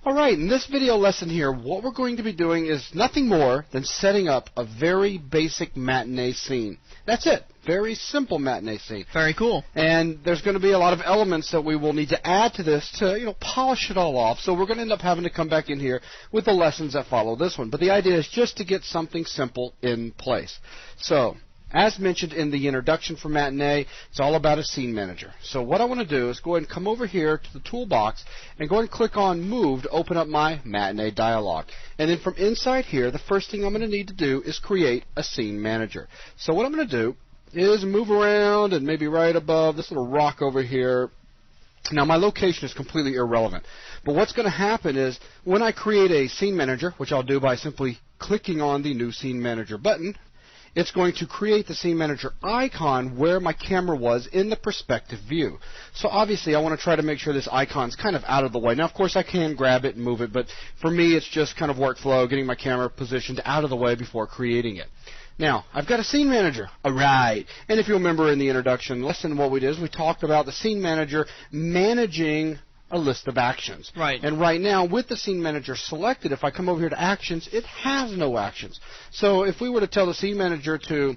All right, in this video lesson here, what we're going to be doing is nothing more than setting up a very basic matinee scene. That's it. Very simple matinee scene. Very cool. And there's going to be a lot of elements that we will need to add to this to, polish it all off. So we're going to end up having to come back in here with the lessons that follow this one. But the idea is just to get something simple in place. So, as mentioned in the introduction for Matinee, it's all about a scene manager. So what I want to do is go ahead and come over here to the toolbox and go ahead and click on Move to open up my Matinee dialog. And then from inside here, the first thing I'm going to need to do is create a scene manager. So what I'm going to do is move around and maybe right above this little rock over here. Now, my location is completely irrelevant. But what's going to happen is when I create a scene manager, which I'll do by simply clicking on the New Scene Manager button, it's going to create the scene manager icon where my camera was in the perspective view. So obviously I want to try to make sure this icon's kind of out of the way. Now, of course, I can grab it and move it, but for me it's just kind of workflow, getting my camera positioned out of the way before creating it. Now, I've got a scene manager. All right. And if you remember in the introduction lesson, what we did is we talked about the scene manager managing a list of actions. Right. And right now, with the scene manager selected, if I come over here to actions, it has no actions. So if we were to tell the scene manager to,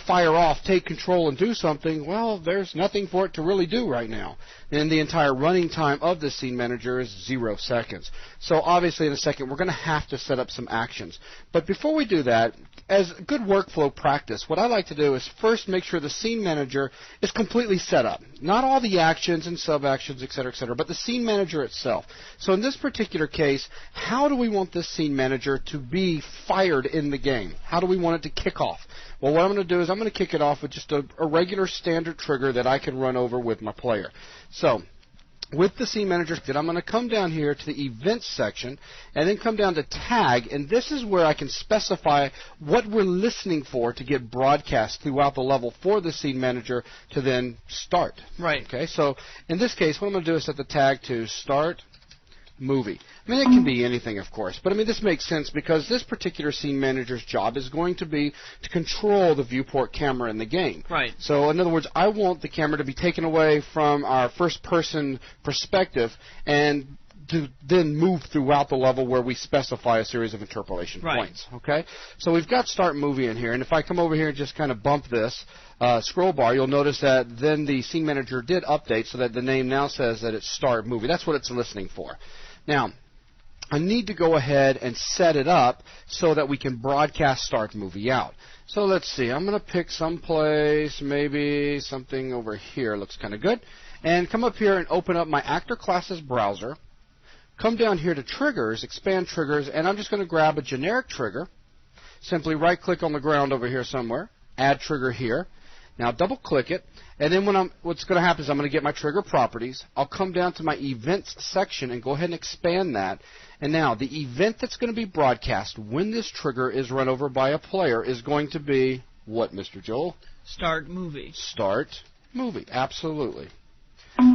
fire off, take control, and do something, well, there's nothing for it to really do right now. And the entire running time of the scene manager is 0 seconds. So obviously, in a second, we're going to have to set up some actions. But before we do that, as good workflow practice, what I like to do is first make sure the scene manager is completely set up. Not all the actions and sub-actions, et cetera, but the scene manager itself. So in this particular case, how do we want this scene manager to be fired in the game? How do we want it to kick off? Well, what I'm going to do is I'm going to kick it off with just a regular standard trigger that I can run over with my player. So, with the scene manager, I'm going to come down here to the events section and then come down to tag, and this is where I can specify what we're listening for to get broadcast throughout the level for the scene manager to then start. Right. Okay, so in this case, what I'm going to do is set the tag to start movie. I mean, it can be anything, of course, but I mean, this makes sense because this particular scene manager's job is going to be to control the viewport camera in the game. Right. So, in other words, I want the camera to be taken away from our first-person perspective and to then move throughout the level where we specify a series of interpolation points. Okay? So we've got Start Movie in here, and if I come over here and just kind of bump this scroll bar, you'll notice that then the scene manager did update so that the name now says that it's Start Movie. That's what it's listening for. Now, I need to go ahead and set it up so that we can broadcast Start Movie out. So let's see. I'm going to pick some place, maybe something over here. Looks kind of good. And come up here and open up my Actor Classes browser. Come down here to Triggers, Expand Triggers, and I'm just going to grab a generic trigger. Simply right-click on the ground over here somewhere. Add Trigger here. Now double-click it, and then what's going to happen is I'm going to get my trigger properties. I'll come down to my events section and go ahead and expand that. And now the event that's going to be broadcast when this trigger is run over by a player is going to be what, Mr. Joel? Start movie. Start movie, absolutely.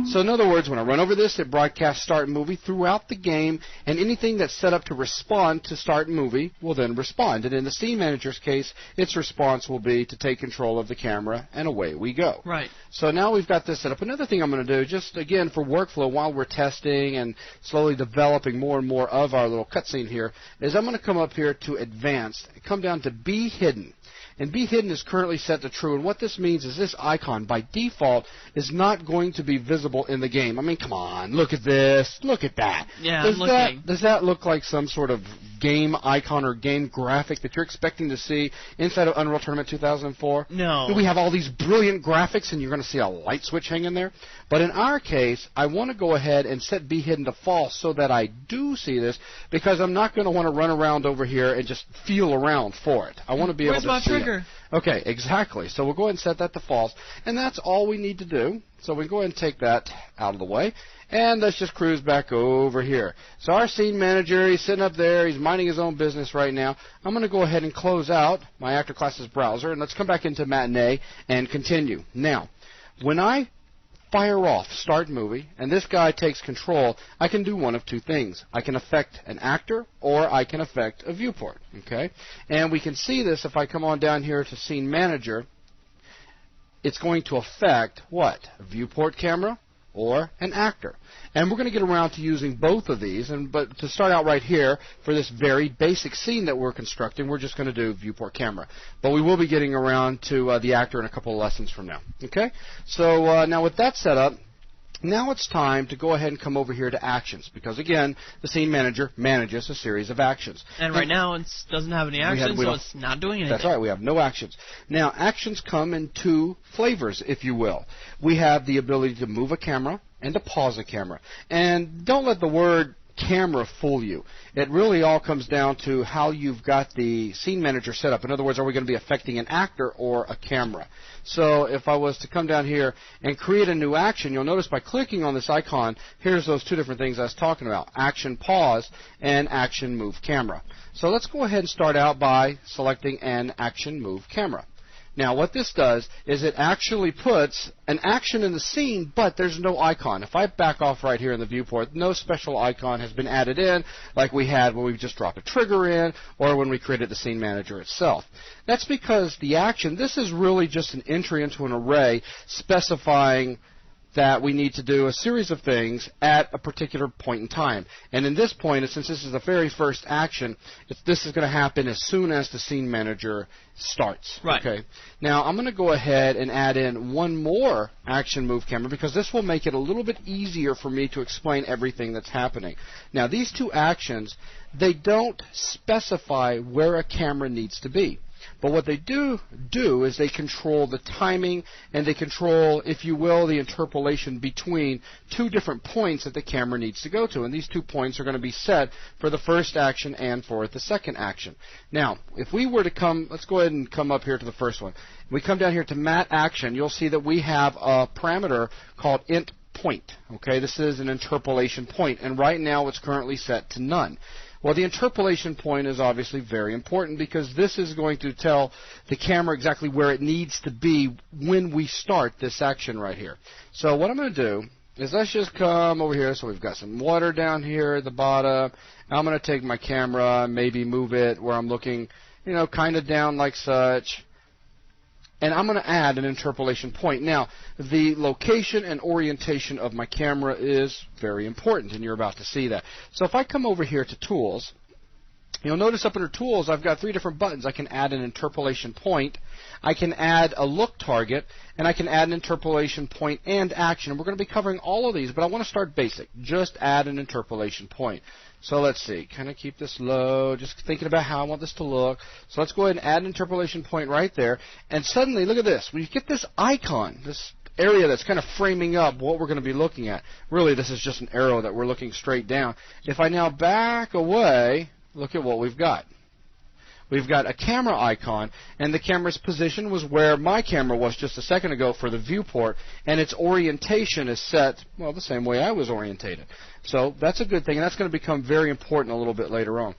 So in other words, when I run over this, it broadcasts Start Movie throughout the game, and anything that's set up to respond to Start Movie will then respond. And in the scene manager's case, its response will be to take control of the camera, and away we go. Right. So now we've got this set up. Another thing I'm going to do, just again for workflow while we're testing and slowly developing more and more of our little cutscene here, is I'm going to come up here to Advanced, and come down to Be Hidden. And Be Hidden is currently set to true, and what this means is this icon, by default, is not going to be visible in the game. I mean, come on, look at this, look at that. Yeah, Does that look like some sort of game icon or game graphic that you're expecting to see inside of Unreal Tournament 2004? No. We have all these brilliant graphics, and you're going to see a light switch hanging there? But in our case, I want to go ahead and set Be Hidden to false so that I do see this, because I'm not going to want to run around over here and just feel around for it. I want to be able to see Where's my trigger? Okay, exactly. So we'll go ahead and set that to false, and that's all we need to do. So we can go ahead and take that out of the way, and let's just cruise back over here. So our scene manager, he's sitting up there, he's minding his own business right now. I'm going to go ahead and close out my Actor Classes browser, and let's come back into Matinee and continue. Now, when I fire off Start Movie, and this guy takes control, I can do one of two things. I can affect an actor, or I can affect a viewport. Okay? And we can see this if I come on down here to Scene Manager. It's going to affect what? A viewport camera or an actor. And we're going to get around to using both of these, but to start out right here, for this very basic scene that we're constructing, we're just going to do viewport camera. But we will be getting around to the actor in a couple of lessons from now. Okay? So now with that set up, now it's time to go ahead and come over here to actions, because again, the scene manager manages a series of actions. And right now it doesn't have any actions, so it's not doing anything. That's right, we have no actions. Now, actions come in two flavors, if you will. We have the ability to move a camera and to pause a camera. And don't let the word camera fool you. It really all comes down to how you've got the scene manager set up. In other words, are we going to be affecting an actor or a camera? So if I was to come down here and create a new action, you'll notice by clicking on this icon, here's those two different things I was talking about, action pause and action move camera. So let's go ahead and start out by selecting an action move camera. Now, what this does is it actually puts an action in the scene, but there's no icon. If I back off right here in the viewport, no special icon has been added in like we had when we just dropped a trigger in or when we created the scene manager itself. That's because the action, this is really just an entry into an array specifying that we need to do a series of things at a particular point in time. And in this point, since this is the very first action, this is going to happen as soon as the scene manager starts. Right. Okay. Now, I'm going to go ahead and add in one more action move camera because this will make it a little bit easier for me to explain everything that's happening. Now, these two actions, they don't specify where a camera needs to be. But what they do is they control the timing and they control, if you will, the interpolation between two different points that the camera needs to go to. And these 2 points are going to be set for the first action and for the second action. Now, if we were to come, let's go ahead and come up here to the first one. If we come down here to mat action, you'll see that we have a parameter called int point. Okay, this is an interpolation point, and right now it's currently set to none. Well, the interpolation point is obviously very important because this is going to tell the camera exactly where it needs to be when we start this action right here. So what I'm going to do is let's just come over here. So we've got some water down here at the bottom. Now I'm going to take my camera and maybe move it where I'm looking, you know, kind of down like such. And I'm going to add an interpolation point. Now, the location and orientation of my camera is very important, and you're about to see that. So if I come over here to Tools, you'll notice up under Tools, I've got 3 different buttons. I can add an interpolation point, I can add a look target, and I can add an interpolation point and action. And we're going to be covering all of these, but I want to start basic. Just add an interpolation point. So let's see, kind of keep this low, just thinking about how I want this to look. So let's go ahead and add an interpolation point right there. And suddenly, look at this. When you get this icon, this area that's kind of framing up what we're going to be looking at. Really, this is just an arrow that we're looking straight down. If I now back away, look at what we've got. We've got a camera icon, and the camera's position was where my camera was just a second ago for the viewport, and its orientation is set, well, the same way I was orientated. So that's a good thing, and that's going to become very important a little bit later on.